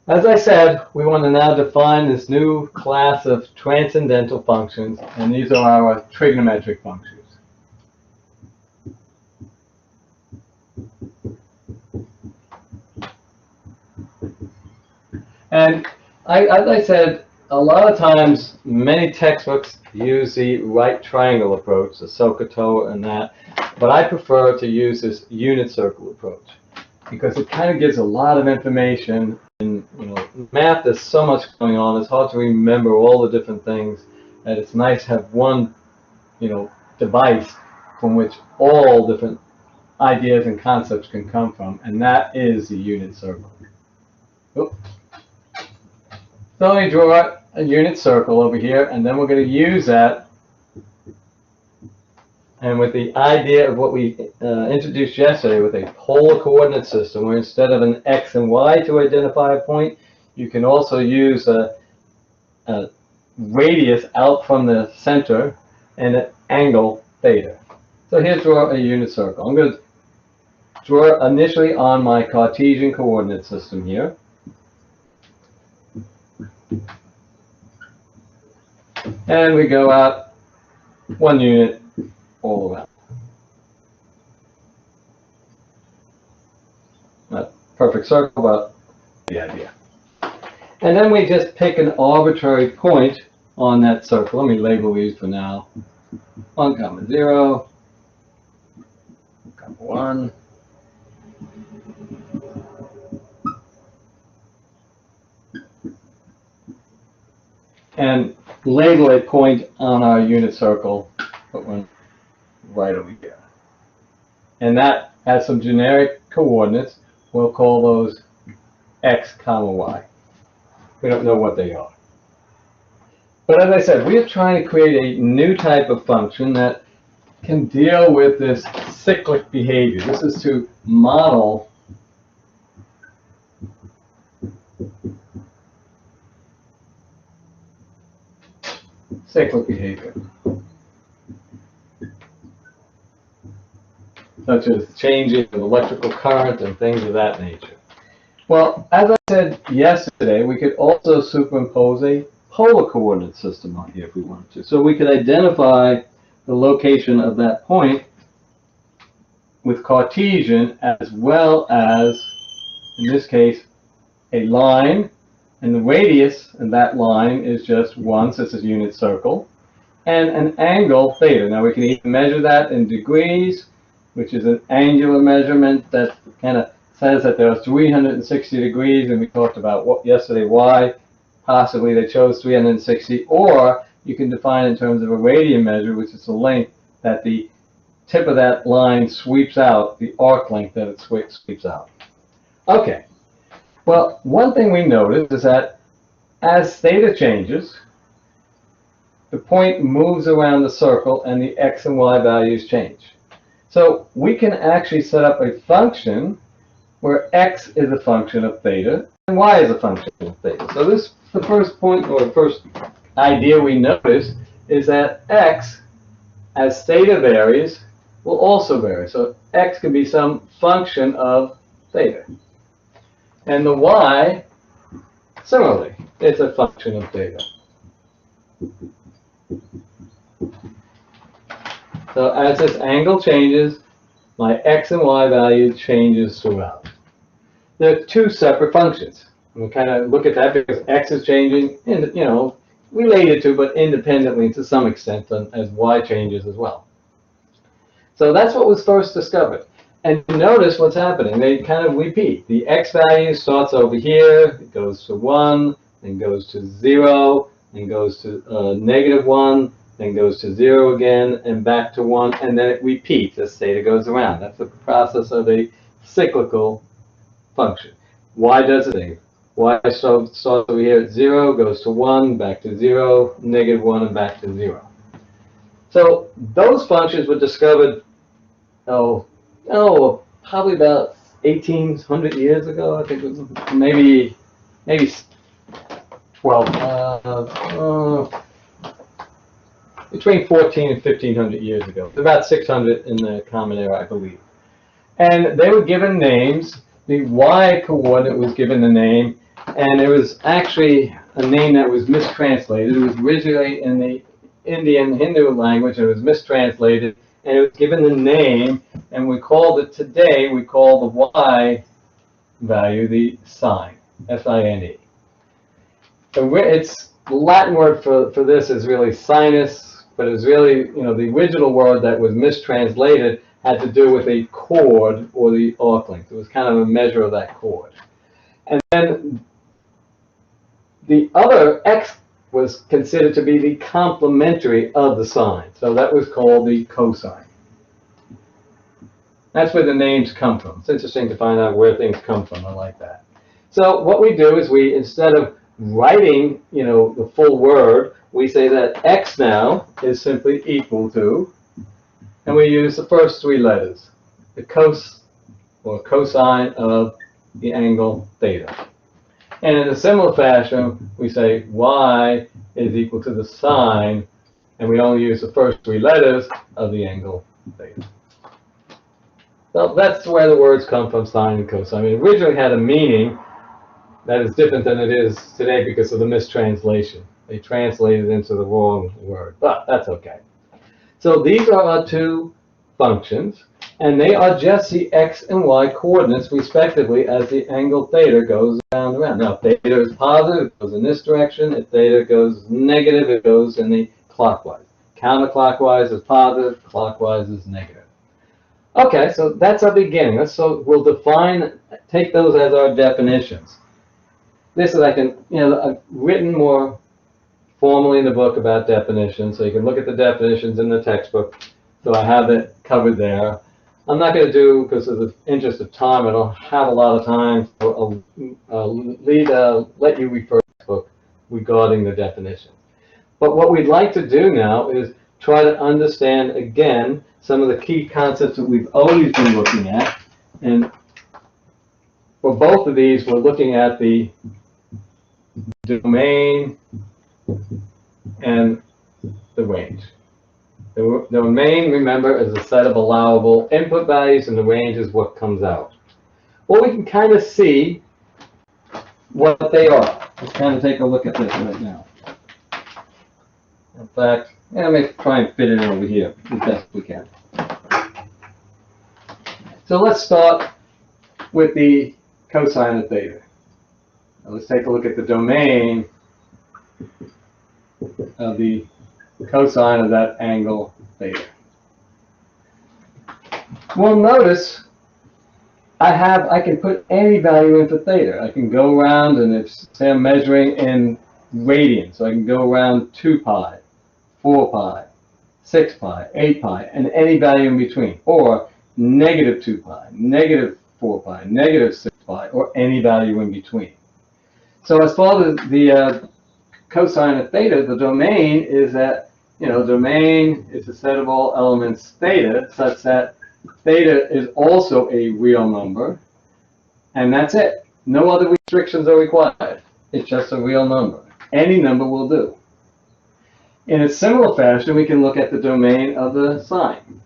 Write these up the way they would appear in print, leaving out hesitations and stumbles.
As I said, we want to now define this new class of transcendental functions, and these are our trigonometric functions. And as I said, a lot of times, many textbooks use the right triangle approach, the SOHCAHTOA and that, but I prefer to use this unit circle approach because it kind of gives a lot of information. And math, there's so much going on. It's hard to remember all the different things. And it's nice to have one, device from which all different ideas and concepts can come from, and that is the unit circle. Oops. So let me draw a unit circle over here, and then we're going to use that. And with the idea of what we introduced yesterday with a polar coordinate system, where instead of an x and y to identify a point, you can also use a radius out from the center and an angle theta. So here's draw a unit circle. I'm going to draw initially on my Cartesian coordinate system here. And we go out 1 unit all around. Not perfect circle, but the idea. And then we just pick an arbitrary point on that circle. Let me label these for now. 1, 0, 1. And label a point on our unit circle, put one right over here. And that has some generic coordinates. We'll call those x, y. We don't know what they are. But as I said, we are trying to create a new type of function that can deal with this cyclic behavior. This is to model cyclic behavior, such as changes in electrical current and things of that nature. Well, as I said yesterday, we could also superimpose a polar coordinate system on here if we wanted to. So we could identify the location of that point with Cartesian, as well as, in this case, a line. And the radius of that line is just 1, so it's a unit circle, and an angle theta. Now we can even measure that in degrees, which is an angular measurement that kind of says that there are 360 degrees, and we talked about yesterday why possibly they chose 360, or you can define in terms of a radian measure, which is the length that the tip of that line sweeps out, the arc length that it sweeps out. Okay. Well, one thing we noticed is that as theta changes, the point moves around the circle and the x and y values change. So we can actually set up a function where x is a function of theta and y is a function of theta. So this, the first point, or the first idea we notice, is that x, as theta varies, will also vary. So x can be some function of theta. And the y, similarly, it's a function of theta. So as this angle changes, my x and y value changes throughout. There are two separate functions. We kind of look at that because x is changing, related to, but independently to some extent, as y changes as well. So that's what was first discovered. And notice what's happening. They kind of repeat. The x value starts over here, it goes to 1, then goes to 0, then goes to -1, then goes to 0 again, and back to 1, and then it repeats as theta goes around. That's the process of a cyclical function. Y does the same. Y starts over here at 0, goes to 1, back to 0, -1, and back to 0. So those functions were discovered, probably about 1,800 years ago. I think it was maybe 12, between 14 and 1,500 years ago. About 600 in the Common Era, I believe. And they were given names. The y coordinate was given the name And it was actually a name that was mistranslated. It was originally in the Indian Hindu language, and it was mistranslated, and it was given the name, and we called it today, we call the Y value the sine, S-I-N-E. It's the Latin word for this is really sinus, but it's really, the original word that was mistranslated had to do with a chord or the arc length. It was kind of a measure of that chord. And then the other x was considered to be the complementary of the sine. So that was called the cosine. That's where the names come from. It's interesting to find out where things come from. I like that. So what we do is we, instead of writing, the full word, we say that x now is simply equal to, and we use the first three letters, the cos or cosine of the angle theta. And in a similar fashion, we say y is equal to the sine, and we only use the first three letters of the angle theta. So that's where the words come from, sine and cosine. It originally had a meaning that is different than it is today because of the mistranslation. They translated it into the wrong word, but that's okay. So these are our two functions, and they are just the x and y coordinates respectively as the angle theta goes around and around. Now, if theta is positive, it goes in this direction. If theta goes negative, it goes in the clockwise. Counterclockwise is positive, clockwise is negative. Okay, so that's our beginning. So we'll take those as our definitions. This is I've written more formally in the book about definitions, so you can look at the definitions in the textbook. So I have it covered there. I'm not going to do, because of the interest of time, I don't have a lot of time, so I'll let you refer to the book regarding the definition. But what we'd like to do now is try to understand, again, some of the key concepts that we've always been looking at. And for both of these, we're looking at the domain and the range. The domain, remember, is a set of allowable input values, and the range is what comes out. Well, we can kind of see what they are. Let's kind of take a look at this right now. In fact, let me try and fit it over here as best we can. So let's start with the cosine of theta. Now let's take a look at the domain of the cosine of that angle theta. Well, notice I can put any value in for theta. I can go around, and if say I'm measuring in radians, so I can go around 2 pi, 4 pi, 6 pi, 8 pi, and any value in between, or negative 2 pi, negative 4 pi, negative 6 pi, or any value in between. So as far as the cosine of theta, the domain is that, domain is a set of all elements theta, such that theta is also a real number, and that's it. No other restrictions are required. It's just a real number. Any number will do. In a similar fashion, we can look at the domain of the sine,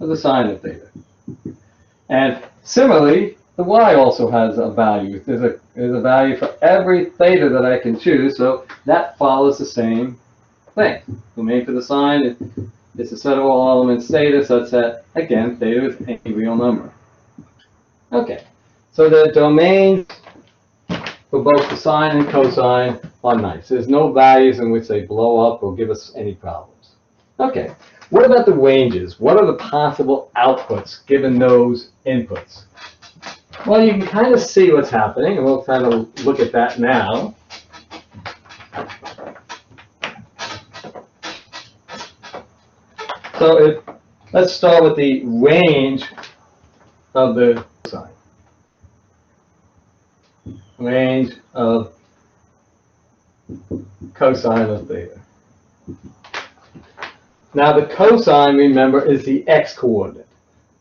of theta. And similarly, the y also has a value. There's a value for every theta that I can choose, so that follows the same thing. Domain for the sine is a set of all elements theta, such that, again, theta is a real number. Okay, so the domains for both the sine and cosine are nice. There's no values in which they blow up or give us any problems. Okay, what about the ranges? What are the possible outputs given those inputs? Well, you can kind of see what's happening, and we'll kind of look at that now. So let's start with the range of the cosine. Range of cosine of theta. Now the cosine, remember, is the x-coordinate.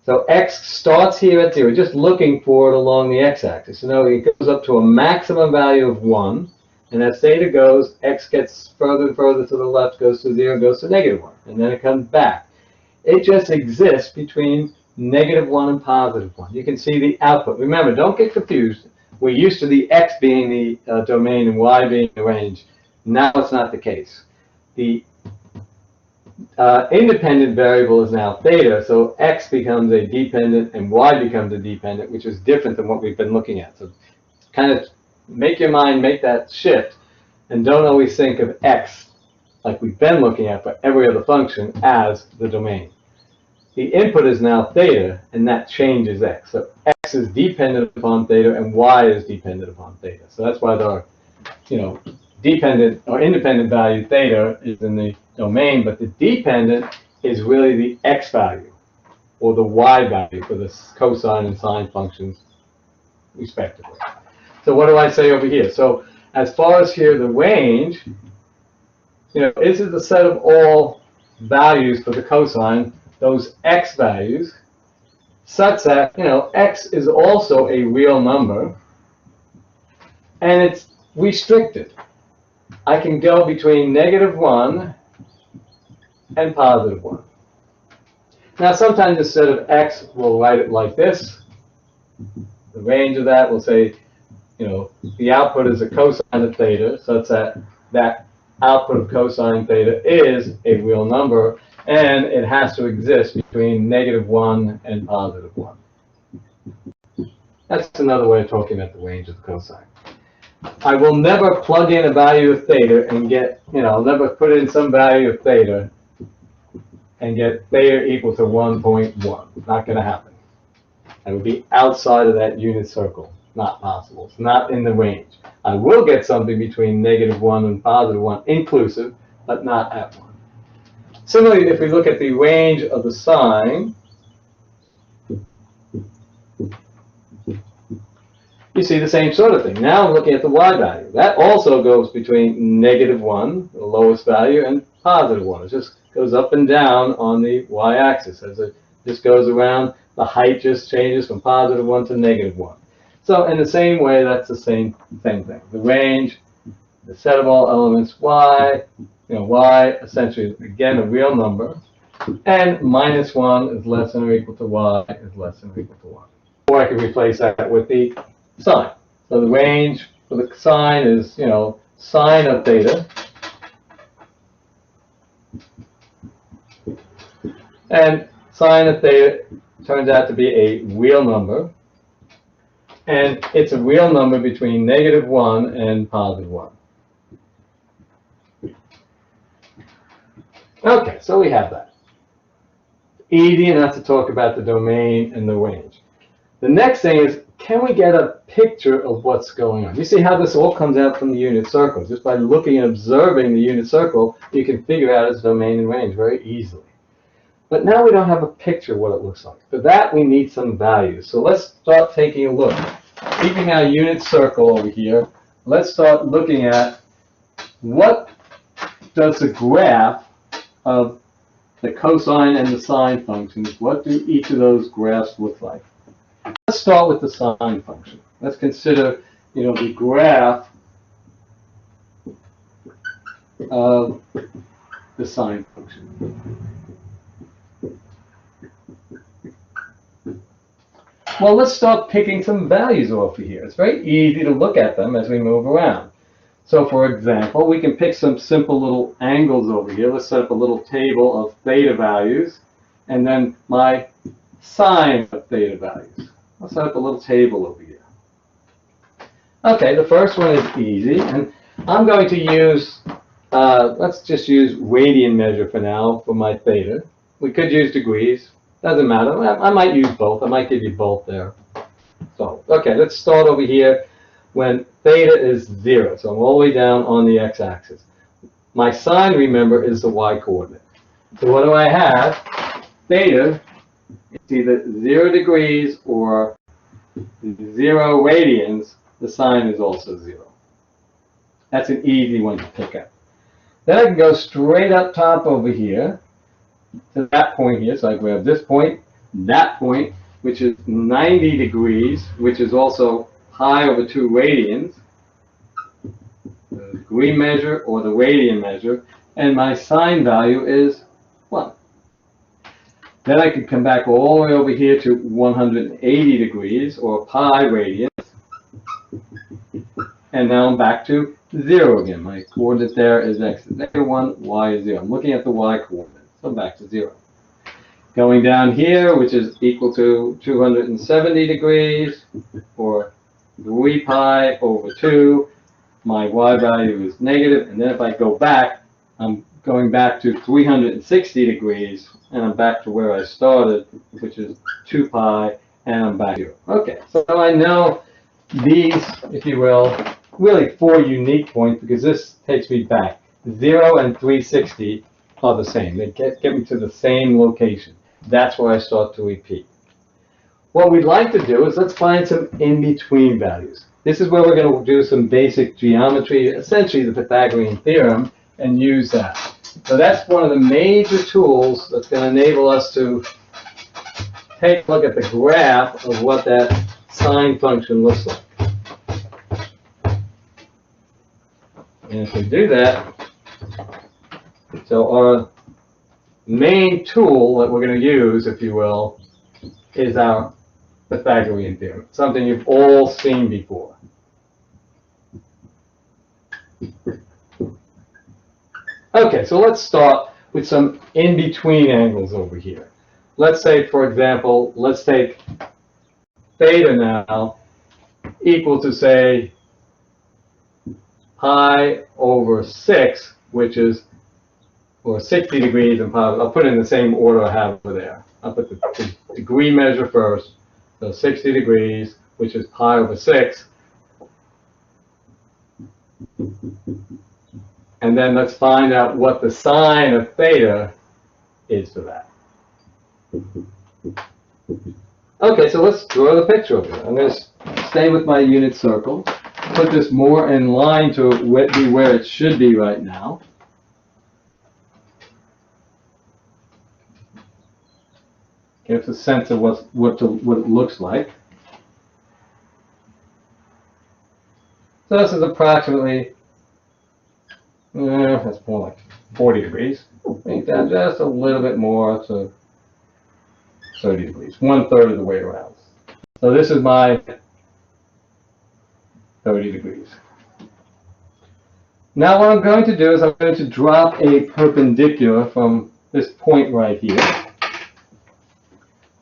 So x starts here at 0, just looking for it along the x-axis. So it goes up to a maximum value of 1, and as theta goes, x gets further and further to the left, goes to 0, goes to -1, and then it comes back. It just exists between -1 and +1. You can see the output. Remember, don't get confused. We're used to the x being the domain and y being the range. Now it's not the case. The independent variable is now theta, so x becomes a dependent and y becomes a dependent, which is different than what we've been looking at. So kind of make your mind make that shift, and don't always think of x like we've been looking at for every other function as the domain. The input is now theta, and that changes x. So x is dependent upon theta, and y is dependent upon theta. So that's why the, dependent or independent value theta is in the domain, but the dependent is really the x value or the y value for the cosine and sine functions, respectively. So what do I say over here? So as far as here, the range, this is the set of all values for the cosine, those x values, such that, x is also a real number, and it's restricted. I can go between -1 and +1. Now, sometimes instead of x, we'll write it like this. The range of that, we'll say, the output is a cosine of theta, such that that output of cosine theta is a real number, and it has to exist between -1 and +1. That's another way of talking about the range of the cosine. I will never plug in a value of theta and get, I'll never put in some value of theta and get theta equal to 1.1. Not going to happen. That would be outside of that unit circle. Not possible. It's not in the range. I will get something between -1 and +1 inclusive, but not at 1. Similarly, if we look at the range of the sine, you see the same sort of thing. Now I'm looking at the y value. That also goes between -1, the lowest value, and +1. It just goes up and down on the y-axis. As it just goes around, the height just changes from +1 to -1. So in the same way, that's the same thing. The range, the set of all elements y, y essentially, again, a real number, and -1 is less than or equal to y is less than or equal to 1. Or I can replace that with the sine. So the range for the sine is, sine of theta. And sine of theta turns out to be a real number. And it's a real number between -1 and +1. Okay, so we have that. Easy enough to talk about the domain and the range. The next thing is, can we get a picture of what's going on? You see how this all comes out from the unit circle. Just by looking and observing the unit circle, you can figure out its domain and range very easily. But now we don't have a picture of what it looks like. For that, we need some values. So let's start taking a look. Keeping our unit circle over here, let's start looking at what does the graph of the cosine and the sine functions, what do each of those graphs look like? Let's start with the sine function. Let's consider, the graph of the sine function. Well, let's start picking some values off of here. It's very easy to look at them as we move around. So, for example, we can pick some simple little angles over here. Let's set up a little table of theta values, and then my sine of theta values. I'll set up a little table over here. Okay, the first one is easy, and I'm going to use, let's just use radian measure for now for my theta. We could use degrees. Doesn't matter. I might use both. I might give you both there. So, okay, let's start over here when theta is 0. So I'm all the way down on the x-axis. My sine, remember, is the y-coordinate. So what do I have? Theta is either 0 degrees or 0 radians. The sine is also 0. That's an easy one to pick up. Then I can go straight up top over here to that point here. So I grab this point, that point, which is 90 degrees, which is also pi over 2 radians, the degree measure or the radian measure, and my sine value is 1. Then I can come back all the way over here to 180 degrees, or pi radians. And now I'm back to 0 again. My coordinate there is x is -1, y is 0. I'm looking at the y coordinate, so I'm back to 0. Going down here, which is equal to 270 degrees, or 3 pi over 2, my y value is negative, and then if I go back, I'm going back to 360 degrees, and I'm back to where I started, which is 2 pi, and I'm back here. Okay, so I know these, if you will, really 4 unique points, because this takes me back. 0 and 360 are the same. They get me to the same location. That's where I start to repeat. What we'd like to do is let's find some in-between values. This is where we're going to do some basic geometry, essentially the Pythagorean theorem, and use that. So that's one of the major tools that's going to enable us to take a look at the graph of what that sine function looks like. And if we do that, so our main tool that we're going to use, if you will, is our Pythagorean theorem, something you've all seen before. Okay, so let's start with some in-between angles over here. Let's say, for example, let's take theta now equal to, say, pi over 6, which is, or 60 degrees, and I'll put it in the same order I have over there. I'll put the degree measure first, so 60 degrees, which is pi over 6. And then let's find out what the sine of theta is for that. Okay, so let's draw the picture over here. I'm going to stay with my unit circle, put this more in line to be where it should be right now. Give us a sense of what it looks like. So this is approximately, that's more like 40 degrees. Bring it down just a little bit more to 30 degrees, 1/3 of the way around. So this is my 30 degrees. Now what I'm going to do is I'm going to drop a perpendicular from this point right here.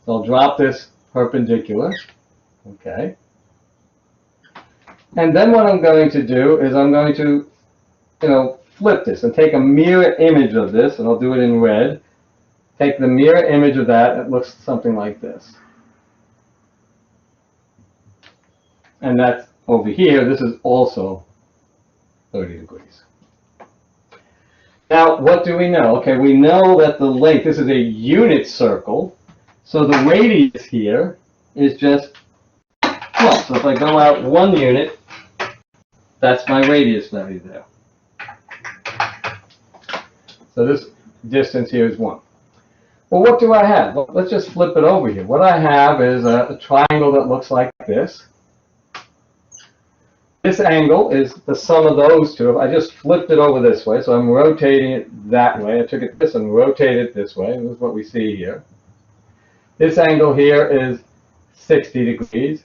So I'll drop this perpendicular, okay. And then what I'm going to do is I'm going to, flip this and take a mirror image of this, and I'll do it in red. Take the mirror image of that, it looks something like this. And that's over here, this is also 30 degrees. Now, what do we know? Okay, we know that the length, this is a unit circle, so the radius here is just 12. So if I go out 1 unit, that's my radius value there. So this distance here is 1. Well, what do I have? Well, let's just flip it over here. What I have is a triangle that looks like this. This angle is the sum of those two. I just flipped it over this way, so I'm rotating it that way. I took it this and rotated it this way. This is what we see here. This angle here is 60 degrees.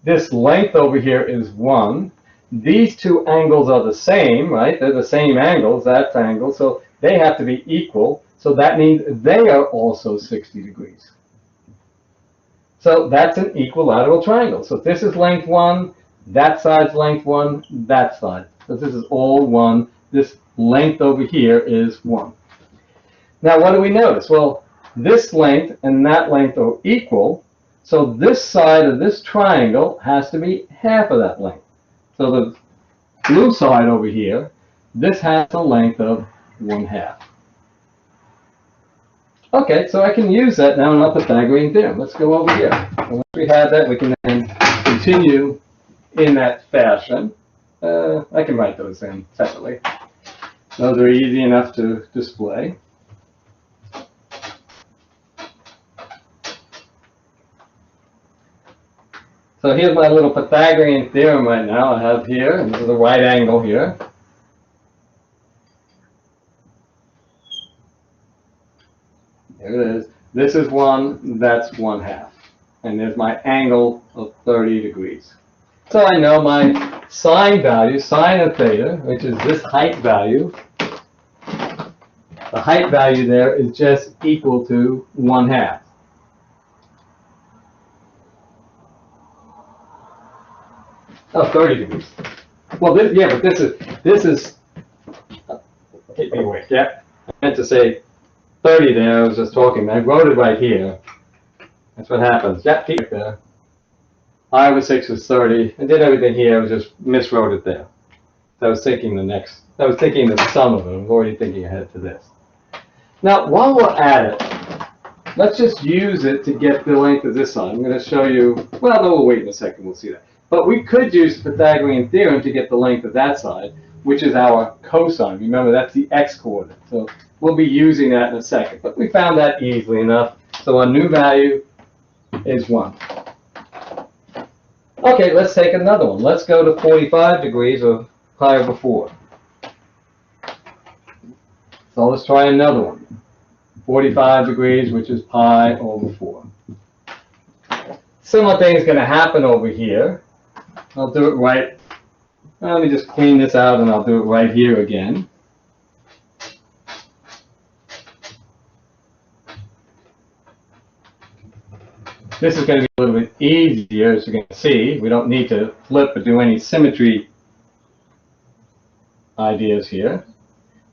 This length over here is 1. These two angles are the same, right? They're the same angles, that angle, so they have to be equal. So that means they are also 60 degrees. So that's an equilateral triangle. So this is length 1, that side's length 1, that side. So this is all 1. This length over here is 1. Now what do we notice? Well, this length and that length are equal. So this side of this triangle has to be half of that length. So the blue side over here, this has a length of 1/2. Okay, so I can use that now in our Pythagorean theorem. Let's go over here. And once we have that, we can then continue in that fashion. I can write those in separately. Those are easy enough to display. So here's my little Pythagorean theorem right now I have here. This is the right angle here. There it is. This is 1, that's 1/2. And there's my angle of 30 degrees. So I know my sine value, sine of theta, which is this height value. The height value there is just equal to 1/2. Oh, 30 degrees. Well, this, yeah, but this is, hit me away, yeah. I meant to say 30 there, I was just talking, I wrote it right here. That's what happens, yeah, keep it there. I over 6 is 30, I did everything here, I just miswrote it there. So I was thinking the sum of them, I was already thinking ahead to this. Now, while we're at it, let's just use it to get the length of this side. I'm going to show you, well, no, we'll wait in a second, we'll see that. But we could use the Pythagorean theorem to get the length of that side, which is our cosine. Remember, that's the x-coordinate. So we'll be using that in a second. But we found that easily enough. So our new value is 1. Okay, let's take another one. Let's go to 45 degrees of pi over 4. So let's try another one. 45 degrees, which is pi over 4. Similar thing is going to happen over here. I'll do it right. Let me just clean this out and I'll do it right here again. This is going to be a little bit easier, as you can see. We don't need to flip or do any symmetry ideas here.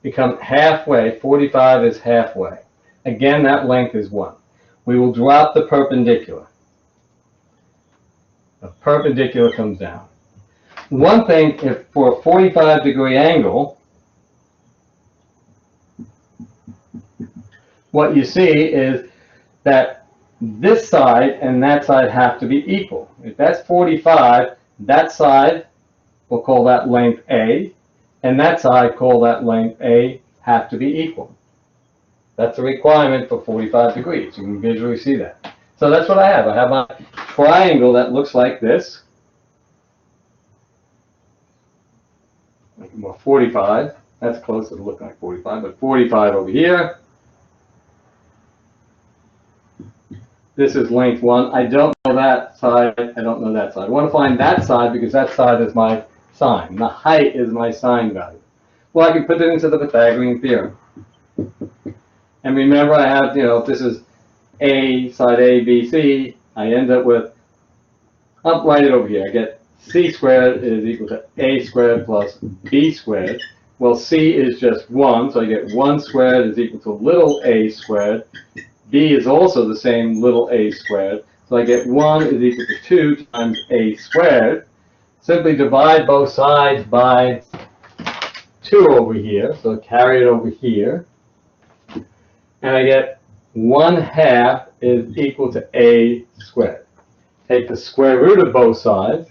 We come halfway. 45 is halfway. Again, that length is 1. We will drop the perpendicular. The perpendicular comes down. One thing, if for a 45-degree angle, what you see is that this side and that side have to be equal. If that's 45, that side, we'll call that length A, and that side, call that length A, have to be equal. That's a requirement for 45 degrees. You can visually see that. So that's what I have. I have my triangle that looks like this. 45. That's close to looking like 45, but 45 over here. This is length 1. I don't know that side. I don't know that side. I want to find that side because that side is my sine. The height is my sine value. Well, I can put it into the Pythagorean theorem. And remember, I have, if this is A, side A, B, C, I end up with, I'll write it over here. I get C squared is equal to A squared plus B squared. Well, C is just 1, so I get 1 squared is equal to little a squared. B is also the same, little a squared. So I get 1 is equal to 2 times a squared. Simply divide both sides by 2 over here, so carry it over here. And I get 1/2 is equal to a squared. Take the square root of both sides.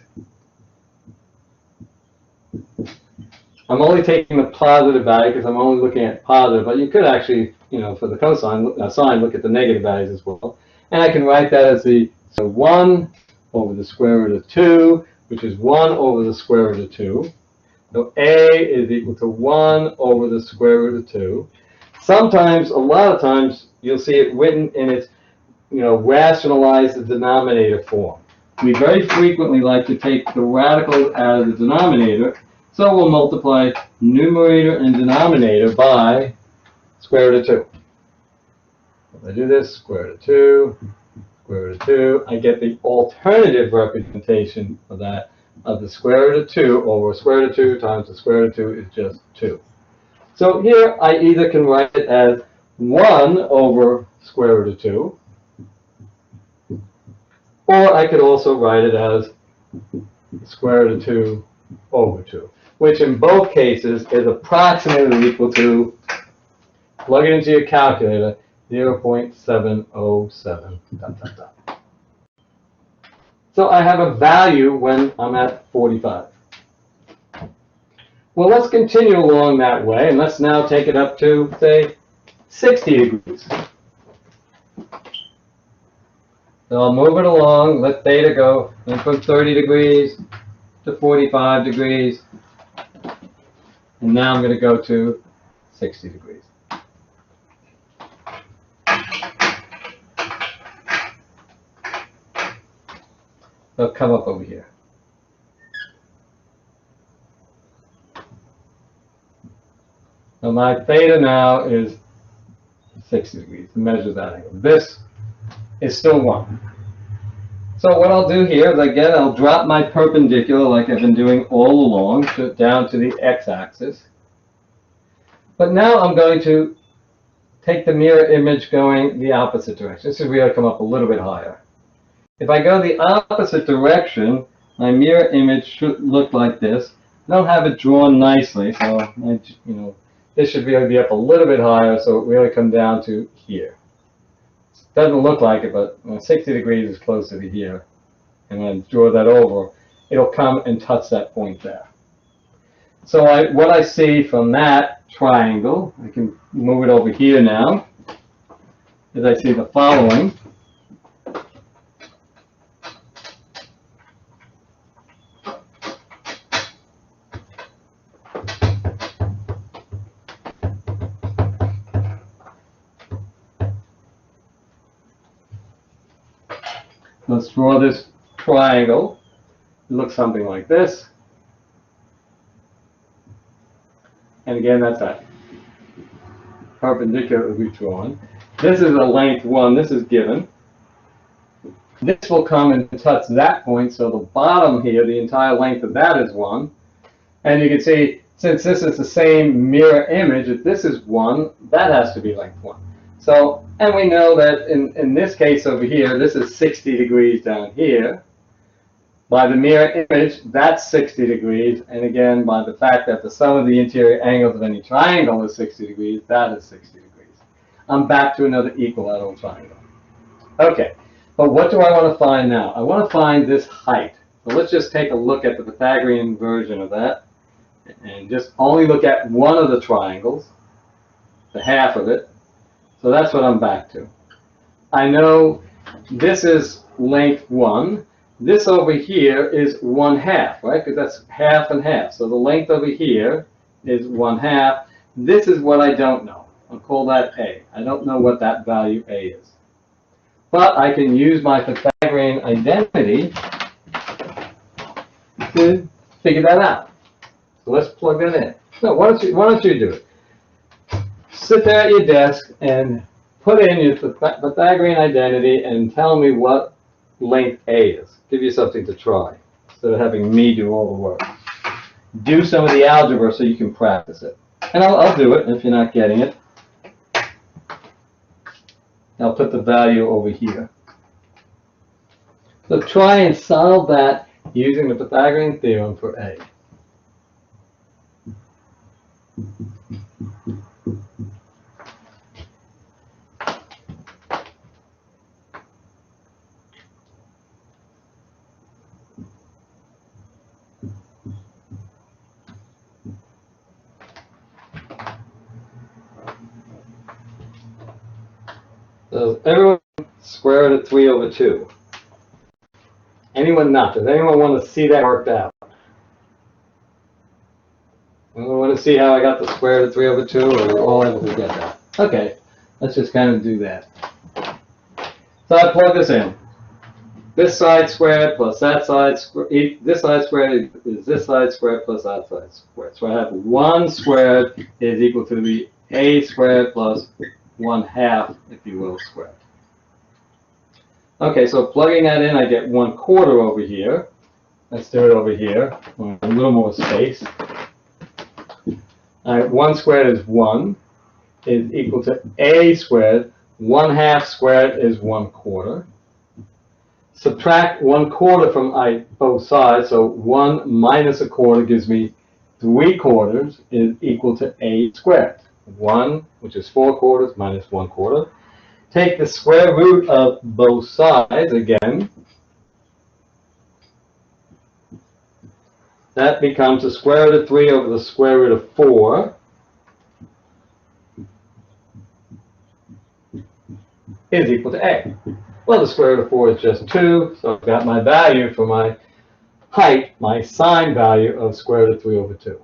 I'm only taking the positive value because I'm only looking at positive, but you could actually, for the cosine, sine, look at the negative values as well. And I can write that as the 1 over the square root of 2, which is 1 over the square root of 2. So a is equal to 1 over the square root of 2. Sometimes, a lot of times, you'll see it written in its, rationalize the denominator form. We very frequently like to take the radicals out of the denominator, so we'll multiply numerator and denominator by square root of 2. If I do this, square root of 2, square root of 2, I get the alternative representation of that, of the square root of 2 over square root of 2 times the square root of 2 is just 2. So here I either can write it as 1 over square root of 2, or I could also write it as square root of 2 over 2, which in both cases is approximately equal to, plug it into your calculator, 0.707, So I have a value when I'm at 45. Well, let's continue along that way, and let's now take it up to, say, 60 degrees. So I'll move it along, let theta go from 30 degrees to 45 degrees, and now I'm going to go to 60 degrees. they'll come up over here. So my theta now is 60 degrees to measure that angle. This is still 1. So what I'll do here is, again, I'll drop my perpendicular like I've been doing all along down to the x-axis. But now I'm going to take the mirror image going the opposite direction. This is where I come up a little bit higher. If I go the opposite direction, my mirror image should look like this. I don't have it drawn nicely, so this should really be up a little bit higher, so it really come down to here. It doesn't look like it, but 60 degrees is closer to here. And when I draw that over, it'll come and touch that point there. So what I see from that triangle, I can move it over here now, is I see the following. Let's draw this triangle. It looks something like this. And again, that's that perpendicular that we've drawn. This is a length 1. This is given. This will come and touch that point. So the bottom here, the entire length of that is 1. And you can see, since this is the same mirror image, if this is 1, that has to be length 1. So, and we know that in this case over here, this is 60 degrees down here. By the mirror image, that's 60 degrees. And again, by the fact that the sum of the interior angles of any triangle is 60 degrees, that is 60 degrees. I'm back to another equilateral triangle. Okay, but what do I want to find now? I want to find this height. So let's just take a look at the Pythagorean version of that. And just only look at one of the triangles, the half of it. So that's what I'm back to. I know this is length 1. This over here is 1/2, right? Because that's half and half. So the length over here is 1/2. This is what I don't know. I'll call that A. I don't know what that value A is. But I can use my Pythagorean identity to figure that out. So let's plug that in. No, why don't you do it? Sit there at your desk and put in your Pythagorean identity and tell me what length A is. Give you something to try instead of having me do all the work. Do some of the algebra so you can practice it. And I'll do it if you're not getting it. I'll put the value over here. So try and solve that using the Pythagorean theorem for A. So everyone square root of 3/2. Anyone not? Does anyone want to see that worked out? Anyone want to see how I got the square root of 3/2, or are we all able to get that? Okay, let's just kind of do that. So I plug this in. This side squared plus that side squared, this side squared is this side squared plus that side squared. So I have 1 squared is equal to the A squared plus 1/2, if you will, squared. Okay, so plugging that in, I get 1/4 over here. Let's do it over here, a little more space. All right, 1 squared is 1, is equal to A squared. 1/2 squared is 1/4. Subtract 1/4 from both sides, so 1 minus 1/4 gives me 3/4 is equal to A squared. 1, which is 4/4, minus 1/4. Take the square root of both sides again. That becomes the square root of 3 over the square root of 4 is equal to A. Well, the square root of 4 is just 2, so I've got my value for my height, my sine value of square root of 3/2.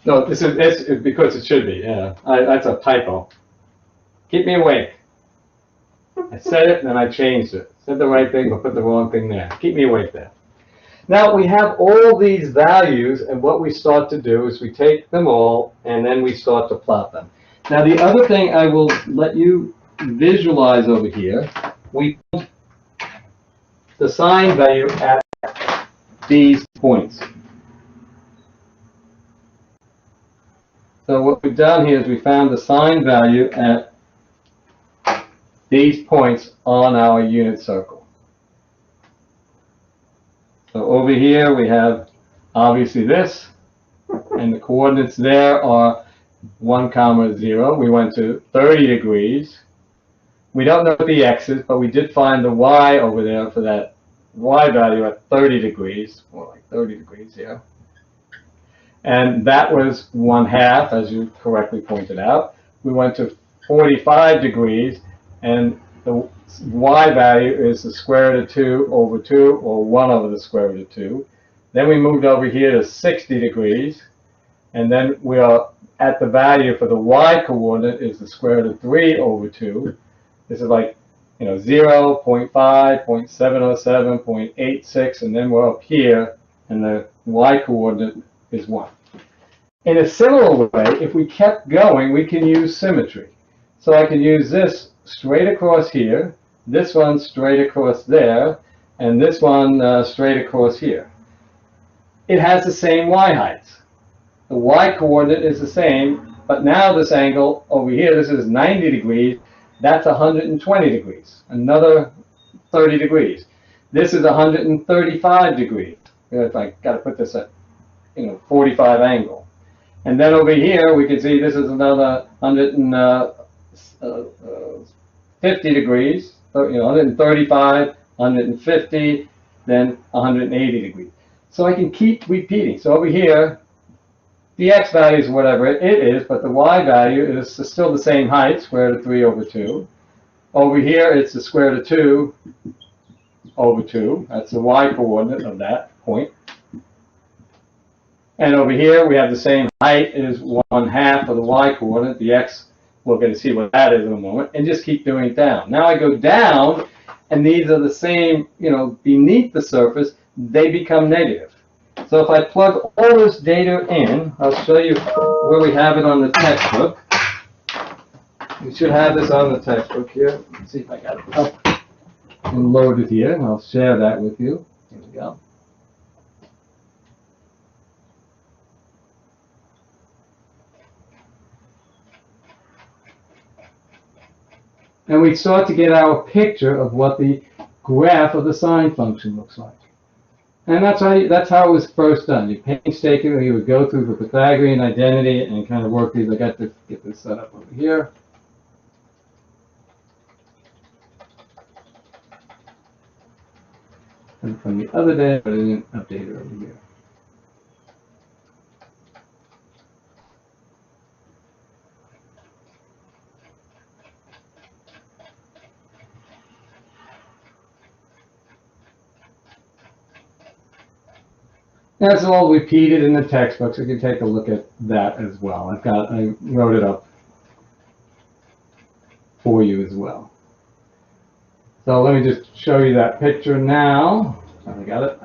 No, this is because it should be, yeah. That's a typo. Keep me awake. I said it, and then I changed it. Said the right thing, but put the wrong thing there. Keep me awake there. Now, we have all these values, and what we start to do is we take them all, and then we start to plot them. Now, the other thing I will let you visualize over here, we put the sign value at these points. So what we've done here is we found the sign value at these points on our unit circle. So over here we have obviously this, and the coordinates there are 1, 0. We went to 30 degrees. We don't know the x is, but we did find the y over there for that y value at 30 degrees, more like 30 degrees here. And that was 1/2, as you correctly pointed out. We went to 45 degrees, and the y value is the square root of 2 over 2, or 1 over the square root of 2. Then we moved over here to 60 degrees, and then we are at the value for the y coordinate is the square root of 3 over 2. This is like, 0, 0.5, 0.707, 0.86, and then we're up here, and the y coordinate is 1. In a similar way, if we kept going, we can use symmetry. So I can use this straight across here, this one straight across there, and this one straight across here. It has the same y heights. The y coordinate is the same, but now this angle over here, this is 90 degrees, that's 120 degrees, another 30 degrees. This is 135 degrees. If I got to put this at 45 angle. And then over here, we can see this is another 150 degrees, 135, 150, then 180 degrees. So I can keep repeating. So over here, the x value is whatever it is, but the y value is still the same height, square root of 3 over 2. Over here, it's the square root of 2 over 2. That's the y coordinate of that point. And over here, we have the same height as 1/2 of the y coordinate. The x, we're going to see what that is in a moment, and just keep doing it down. Now I go down, and these are the same, beneath the surface, they become negative. So if I plug all this data in, I'll show you where we have it on the textbook. We should have this on the textbook here. Let's see if I got it up and loaded here, and I'll share that with you. Here we go. And we start to get our picture of what the graph of the sine function looks like. And that's how it was first done. You painstakingly would go through the Pythagorean identity and kind of work these. I got to get this set up over here. And from the other day, but I didn't update it over here. That's all repeated in the textbook, so you can take a look at that as well. I wrote it up for you as well. So let me just show you that picture now. I got it.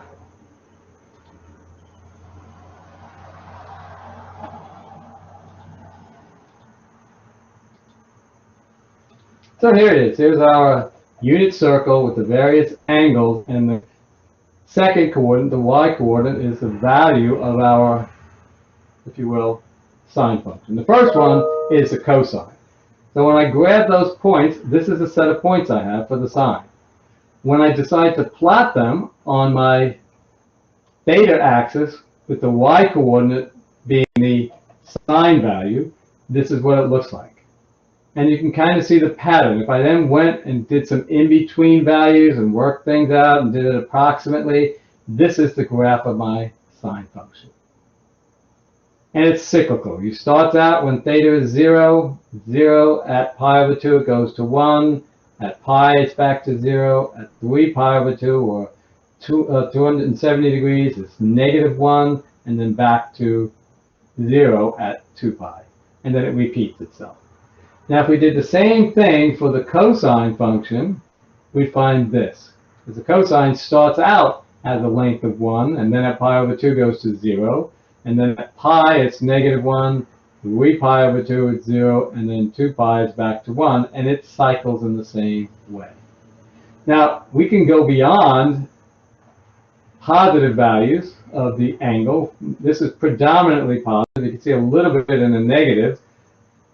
So here it is. Here's our unit circle with the various angles, and the second coordinate, the y coordinate, is the value of our, if you will, sine function. The first one is the cosine. So when I grab those points, this is the set of points I have for the sine. When I decide to plot them on my theta axis with the y coordinate being the sine value, this is what it looks like. And you can kind of see the pattern. If I then went and did some in-between values and worked things out and did it approximately, this is the graph of my sine function. And it's cyclical. You start out when theta is 0, 0, at pi over 2 it goes to 1, at pi it's back to 0, at 3 pi over 2 or 270 degrees it's -1, and then back to 0 at 2 pi, and then it repeats itself. Now, if we did the same thing for the cosine function, we'd find this. Because the cosine starts out at the length of 1, and then at pi over 2 goes to 0, and then at pi it's -1, 3 pi over 2 it's 0, and then 2 pi is back to 1, and it cycles in the same way. Now, we can go beyond positive values of the angle. This is predominantly positive. You can see a little bit in the negative.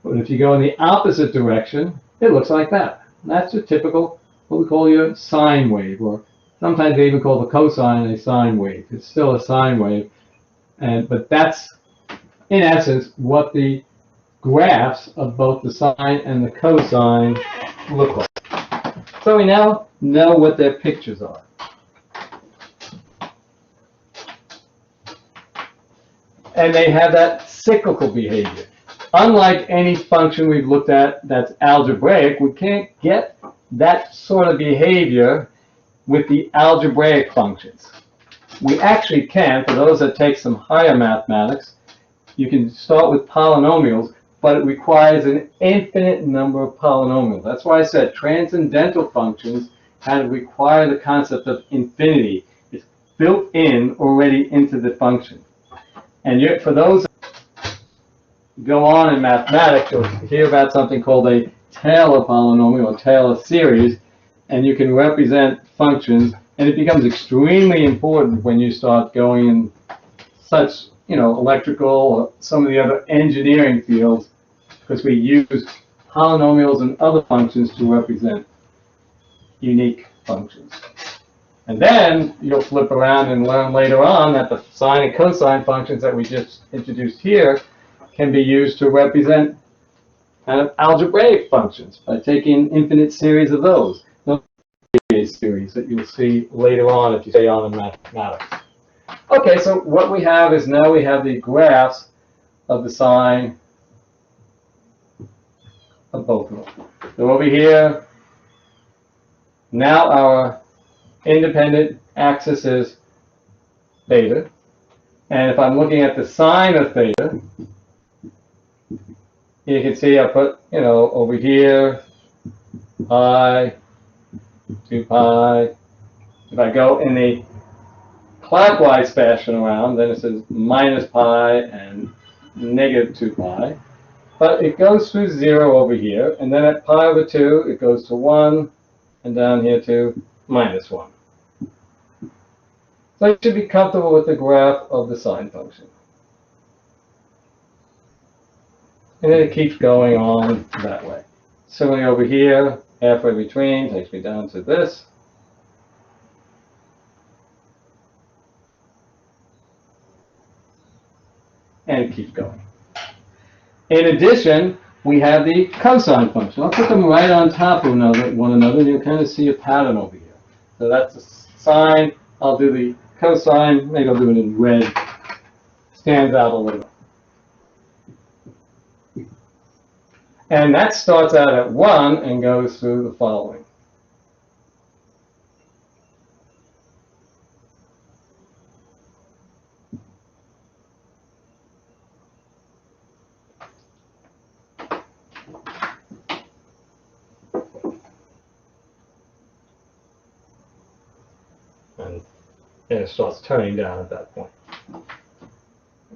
But if you go in the opposite direction, it looks like that. And that's a typical, what we call your sine wave, or sometimes they even call the cosine a sine wave. It's still a sine wave, but that's, in essence, what the graphs of both the sine and the cosine look like. So we now know what their pictures are. And they have that cyclical behavior. Unlike any function we've looked at that's algebraic, we can't get that sort of behavior with the algebraic functions. We actually can, for those that take some higher mathematics, you can start with polynomials, but it requires an infinite number of polynomials. That's why I said transcendental functions kind of require the concept of infinity. It's built in already into the function. And for those that go on in mathematics, you'll hear about something called a Taylor polynomial or Taylor series, and you can represent functions, and it becomes extremely important when you start going in such, electrical or some of the other engineering fields, because we use polynomials and other functions to represent unique functions. And then you'll flip around and learn later on that the sine and cosine functions that we just introduced here can be used to represent kind of algebraic functions by taking infinite series of those. Those series that you'll see later on if you stay on in mathematics. Okay, so what we have is now we have the graphs of the sine of both of them. So over here, now our independent axis is theta. And if I'm looking at the sine of theta, you can see I put, over here, pi, 2 pi. If I go in the clockwise fashion around, then it says minus pi and negative 2 pi. But it goes through 0 over here, and then at pi over 2, it goes to 1, and down here to minus 1. So you should be comfortable with the graph of the sine function. And then it keeps going on that way. Similarly over here, halfway between, takes me down to this. And it keeps going. In addition, we have the cosine function. I'll put them right on top of one another, and you'll kind of see a pattern over here. So that's the sine. I'll do the cosine. Maybe I'll do it in red. Stands out a little. And that starts out at 1 and goes through the following. And it starts turning down at that point.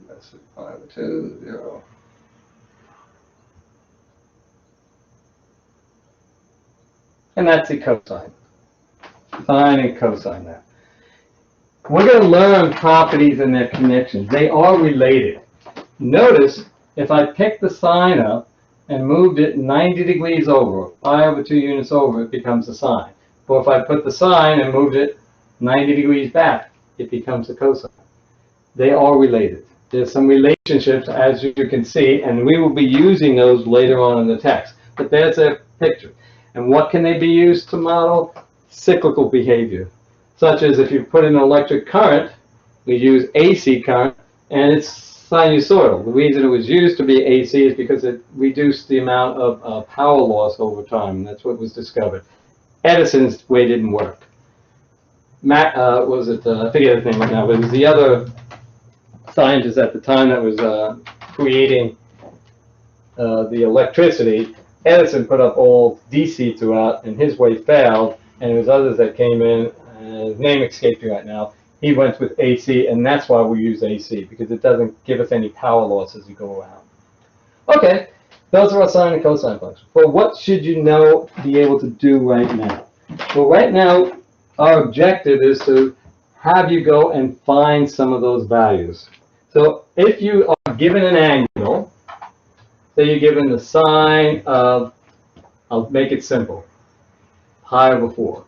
That's 5, 2, 0. And that's the cosine. Sine and cosine there. We're going to learn properties and their connections. They are related. Notice, if I pick the sine up and moved it 90 degrees over, pi over 2 units over, it becomes a sine. Or if I put the sine and moved it 90 degrees back, it becomes a cosine. They are related. There's some relationships, as you can see, and we will be using those later on in the text. But there's a picture. And what can they be used to model? Cyclical behavior. Such as if you put in an electric current, we use AC current, and it's sinusoidal. The reason it was used to be AC is because it reduced the amount of power loss over time, and that's what was discovered. Edison's way didn't work. I forget his name right now, but it was the other scientist at the time that was creating the electricity, Edison put up all DC throughout, and his way failed, and there's others that came in, his name escapes me right now. He went with AC, and that's why we use AC, because it doesn't give us any power loss as you go around. Okay, those are our sine and cosine functions. But what should you know, be able to do right now? Well, right now, our objective is to have you go and find some of those values. So if you are given an angle, say you're given the sine of, I'll make it simple, pi over 4.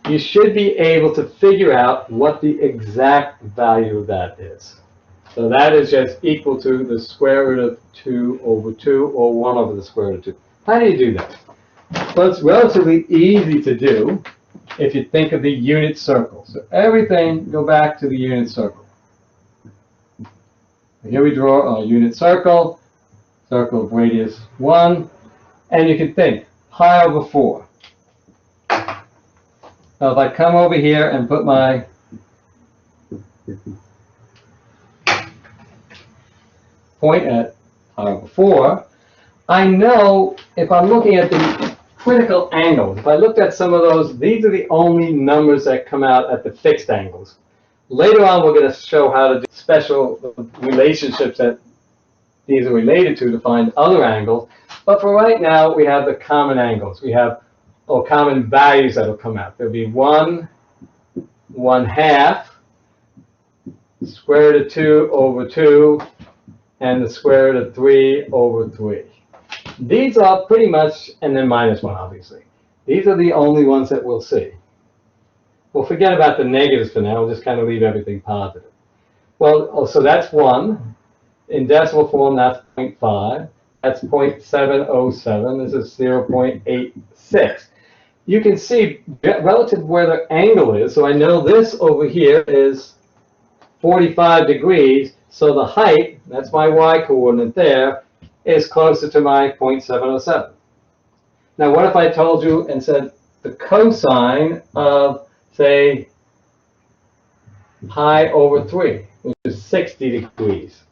You should be able to figure out what the exact value of that is. So that is just equal to the square root of 2 over 2, or 1 over the square root of 2. How do you do that? Well, it's relatively easy to do if you think of the unit circle. So everything, go back to the unit circle. Here we draw a unit circle, circle of radius 1, and you can think pi over 4. Now if I come over here and put my point at pi over 4, I know if I'm looking at the critical angles, if I looked at some of those, these are the only numbers that come out at the fixed angles. Later on, we're going to show how to do special relationships that these are related to find other angles. But for right now, we have the common angles. We have common values that will come out. There'll be 1, 1/2, square root of 2 over 2, and the square root of 3 over 3. These are pretty much, and then minus 1, obviously. These are the only ones that we'll see. We'll forget about the negatives for now. We'll just kind of leave everything positive. Well, so that's 1. In decimal form, that's 0.5. That's 0.707. This is 0.86. You can see relative to where the angle is. So I know this over here is 45 degrees. So the height, that's my y coordinate there, is closer to my 0.707. Now, what if I told you and said the cosine of, say, pi over 3, which is 60 degrees?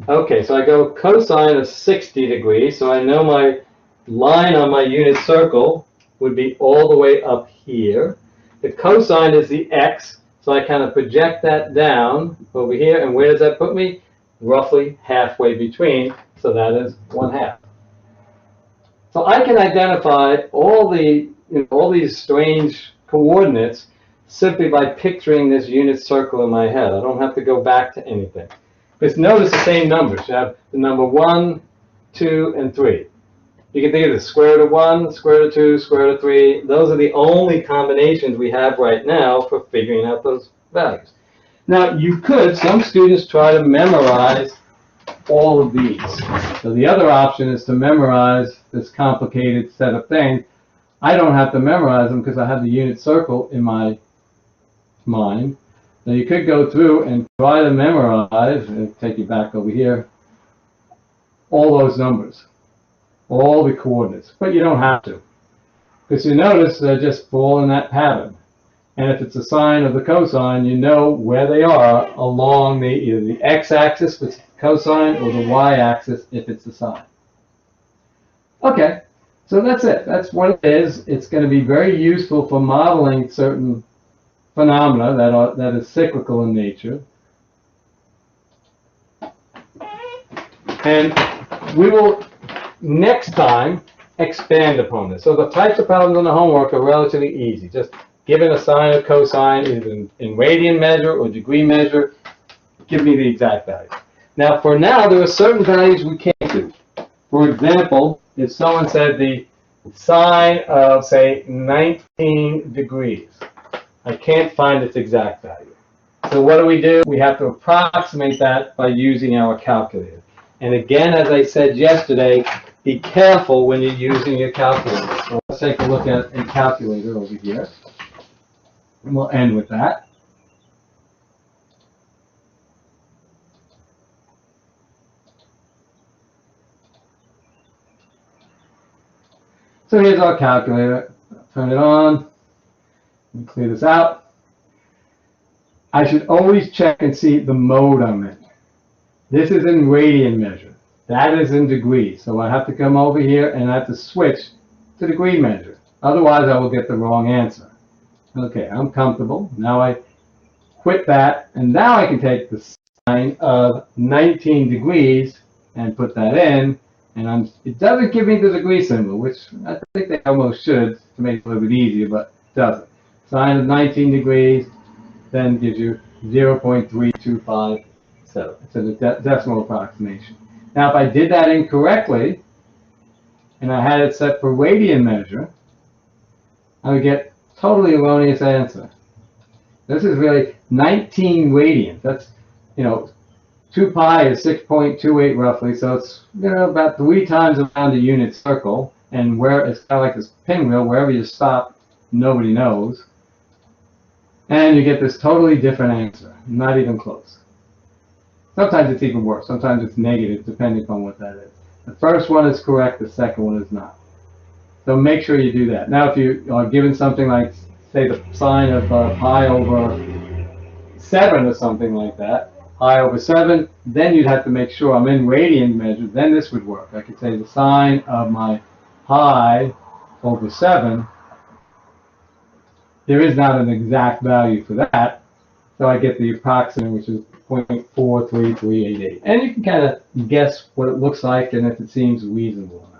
Okay, so I go cosine of 60 degrees, so I know my line on my unit circle would be all the way up here. The cosine is the x, so I kind of project that down over here, and where does that put me? Roughly halfway between, so that is 1/2. So I can identify all these strange coordinates simply by picturing this unit circle in my head. I don't have to go back to anything. Because notice the same numbers. You have the number 1, 2, and 3. You can think of the square root of 1, square root of 2, square root of 3. Those are the only combinations we have right now for figuring out those values. Now, some students try to memorize all of these. So the other option is to memorize this complicated set of things. I don't have to memorize them because I have the unit circle in my mind. So you could go through and try to memorize, and take you back over here, all those numbers, all the coordinates. But you don't have to, because you notice they just fall in that pattern. And if it's a sine of the cosine, you know where they are along either the x-axis, which is the cosine, or the y-axis, if it's the sine. Okay, so that's it. That's what it is. It's going to be very useful for modeling certain phenomena that is cyclical in nature. And we will, next time, expand upon this. So the types of problems on the homework are relatively easy. Just given a sine or cosine, either in radian measure or degree measure, give me the exact value. Now, for now, there are certain values we can't do. For example, if someone said the sine of, say, 19 degrees, I can't find its exact value. So what do? We have to approximate that by using our calculator. And again, as I said yesterday, be careful when you're using your calculator. So let's take a look at a calculator over here. And we'll end with that. So here's our calculator. Turn it on. Clear this out. I should always check and see the mode I'm in. This is in radian measure. That is in degrees. So I have to come over here and I have to switch to degree measure. Otherwise, I will get the wrong answer. Okay, I'm comfortable. Now I quit that, and now I can take the sine of 19 degrees and put that in, and it doesn't give me the degree symbol, which I think they almost should to make it a little bit easier, but it doesn't. Sine of 19 degrees then gives you 0.3257. It's a decimal approximation. Now, if I did that incorrectly, and I had it set for radian measure, I would get totally erroneous answer. This is really 19 radians. That's, 2 pi is 6.28 roughly, so it's, about 3 times around a unit circle, and where it's kind of like this pinwheel, wherever you stop, nobody knows. And you get this totally different answer, not even close. Sometimes it's even worse. Sometimes it's negative, depending upon what that is. The first one is correct, the second one is not. So make sure you do that. Now, if you are given something like, say, the sine of pi over 7 or something like that, pi over 7, then you'd have to make sure I'm in radian measure, then this would work. I could say the sine of my pi over 7, there is not an exact value for that, so I get the approximate, which is 0.43388. And you can kind of guess what it looks like and if it seems reasonable or not.